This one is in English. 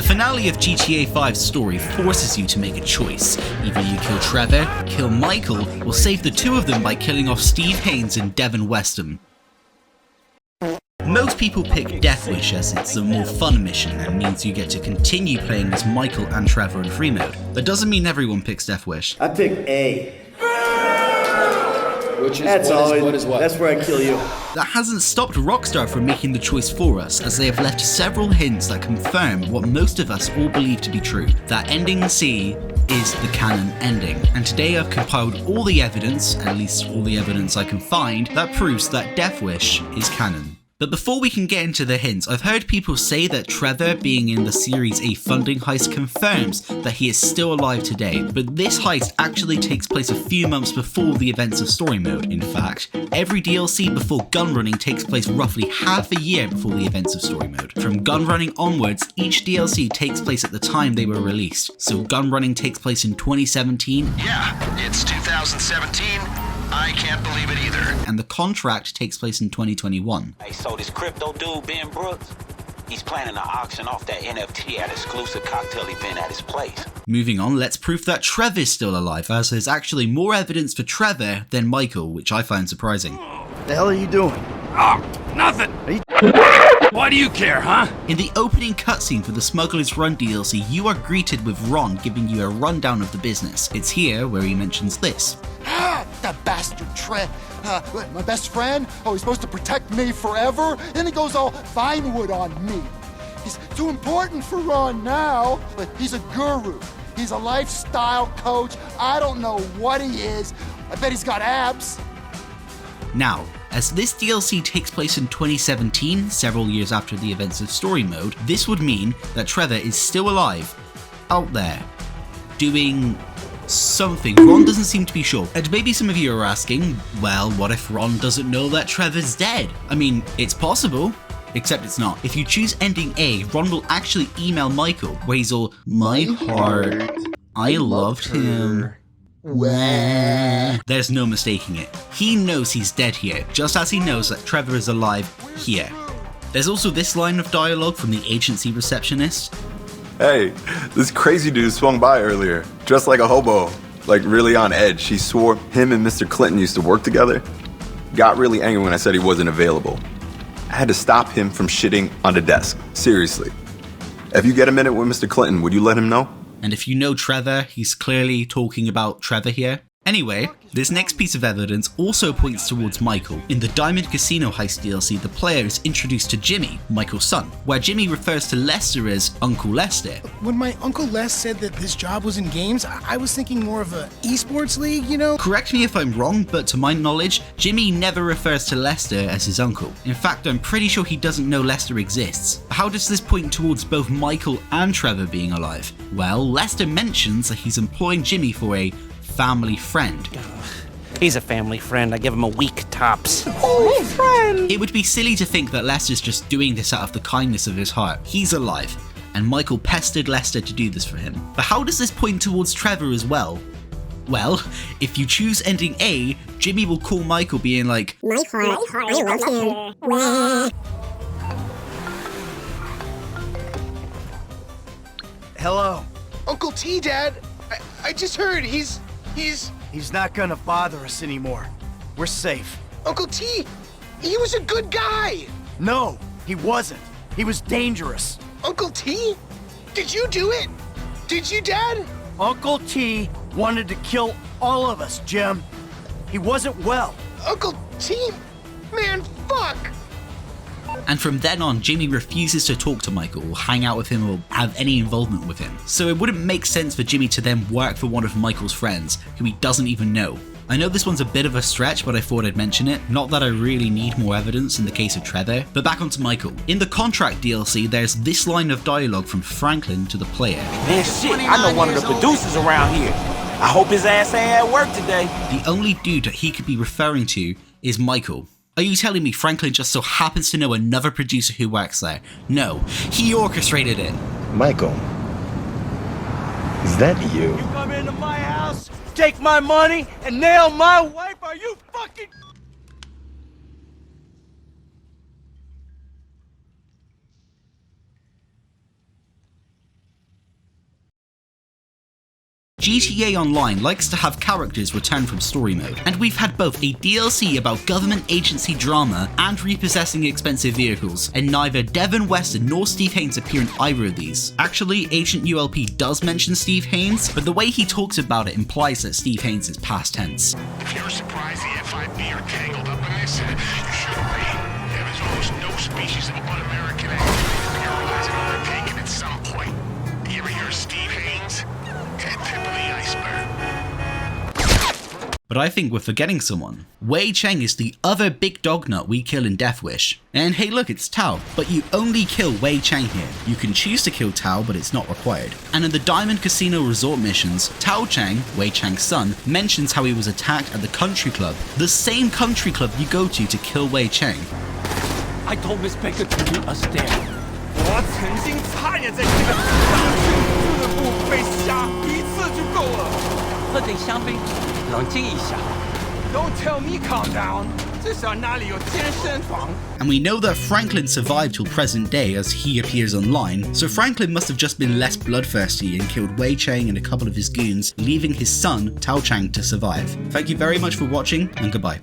The finale of GTA 5's story forces you to make a choice. Either you kill Trevor, kill Michael, or save the two of them by killing off Steve Haynes and Devin Weston. Most people pick Death Wish as it's a more fun mission and means you get to continue playing as Michael and Trevor in free mode. That doesn't mean everyone picks Death Wish. I picked A. Which is what is what? That's where I kill you. That hasn't stopped Rockstar from making the choice for us, as they have left several hints that confirm what most of us all believe to be true. That ending C is the canon ending. And today I've compiled all the evidence, at least all the evidence I can find, that proves that Death Wish is canon. But before we can get into the hints, I've heard people say that Trevor being in the Series A funding heist confirms that he is still alive today, but this heist actually takes place a few months before the events of story mode. In fact, every DLC before gun running takes place roughly half a year before the events of story mode. From gun running onwards, each DLC takes place at the time they were released. So gun running takes place in 2017. Yeah, it's 2017. I can't believe it either. And the contract takes place in 2021. Hey, so this crypto dude, Ben Brooks, he's planning to auction off that NFT at exclusive cocktail event at his place. Moving on, let's prove that Trevor's still alive, as there's actually more evidence for Trevor than Michael, which I find surprising. The hell are you doing? Oh, nothing. Why do you care, huh? In the opening cutscene for the Smuggler's Run DLC, you are greeted with Ron giving you a rundown of the business. It's here where he mentions this. That bastard Trev, my best friend, he's supposed to protect me forever, and he goes all Vinewood on me. He's too important for Ron now, but he's a guru. He's a lifestyle coach. I don't know what he is. I bet he's got abs. Now, as this DLC takes place in 2017, several years after the events of story mode, this would mean that Trevor is still alive, out there, doing something. Ron doesn't seem to be sure. And maybe some of you are asking, well, what if Ron doesn't know that Trevor's dead? I mean, it's possible, except it's not. If you choose ending A, Ron will actually email Michael, where he's all, my heart, I loved him. There's no mistaking it. He knows he's dead here, just as he knows that Trevor is alive here. There's also this line of dialogue from the agency receptionist. Hey, this crazy dude swung by earlier, dressed like a hobo, like really on edge. She swore him and Mr. Clinton used to work together. Got really angry when I said he wasn't available. I had to stop him from shitting on the desk. Seriously. If you get a minute with Mr. Clinton, would you let him know? And if you know Trevor, he's clearly talking about Trevor here. Anyway, this next piece of evidence also points towards Michael. In the Diamond Casino Heist DLC, the player is introduced to Jimmy, Michael's son, where Jimmy refers to Lester as Uncle Lester. When my Uncle Les said that this job was in games, I was thinking more of a esports league, you know? Correct me if I'm wrong, but to my knowledge, Jimmy never refers to Lester as his uncle. In fact, I'm pretty sure he doesn't know Lester exists. How does this point towards both Michael and Trevor being alive? Well, Lester mentions that he's employing Jimmy for a family friend. He's a family friend. I give him a week tops. Oh, friend! It would be silly to think that Lester's just doing this out of the kindness of his heart. He's alive, and Michael pestered Lester to do this for him. But how does this point towards Trevor as well? Well, if you choose ending A, Jimmy will call Michael being like, my heart, I love him. Hello. Uncle T, Dad. I just heard he's not gonna bother us anymore. We're safe. Uncle T, he was a good guy. No, he wasn't. He was dangerous. Uncle T? Did you do it? Did you, Dad? Uncle T wanted to kill all of us, Jim. He wasn't well. Uncle T? Man, fuck! And from then on, Jimmy refuses to talk to Michael, or hang out with him, or have any involvement with him. So it wouldn't make sense for Jimmy to then work for one of Michael's friends, who he doesn't even know. I know this one's a bit of a stretch, but I thought I'd mention it. Not that I really need more evidence in the case of Trevor, but back onto Michael. In the Contract DLC, there's this line of dialogue from Franklin to the player. Man, shit, I know one of the producers around here. I hope his ass ain't at work today. The only dude that he could be referring to is Michael. Are you telling me Franklin just so happens to know another producer who works there? No, he orchestrated it. Michael, is that you? You come into my house, take my money, and nail my wife? Are you fucking... GTA Online likes to have characters return from story mode, and we've had both a DLC about government agency drama and repossessing expensive vehicles, and neither Devin Weston nor Steve Haynes appear in either of these. Actually, Agent ULP does mention Steve Haynes, but the way he talks about it implies that Steve Haynes is past tense. If you're surprised the FIB are tangled up in this, you shouldn't be. There's almost no species of un-American activity paralyzing undertaken at some point. You ever hear of Steve Haynes? Tip of the iceberg. But I think we're forgetting someone. Wei Cheng is the other big dog nut we kill in Death Wish. And hey look, it's Tao, but you only kill Wei Cheng here. You can choose to kill Tao, but it's not required. And in the Diamond Casino Resort missions, Tao Cheng, Wei Cheng's son, mentions how he was attacked at the country club, the same country club you go to kill Wei Cheng. I told Miss Baker to meet us there. 我曾经差点在这个大型俱乐部被吓一次就够了。喝点香槟，冷静一下。Don't tell me calm down. 至少那里有健身房。 And we know that Franklin survived till present day as he appears online, so Franklin must have just been less bloodthirsty and killed Wei Cheng and a couple of his goons, leaving his son, Tao Cheng, to survive. Thank you very much for watching, and goodbye.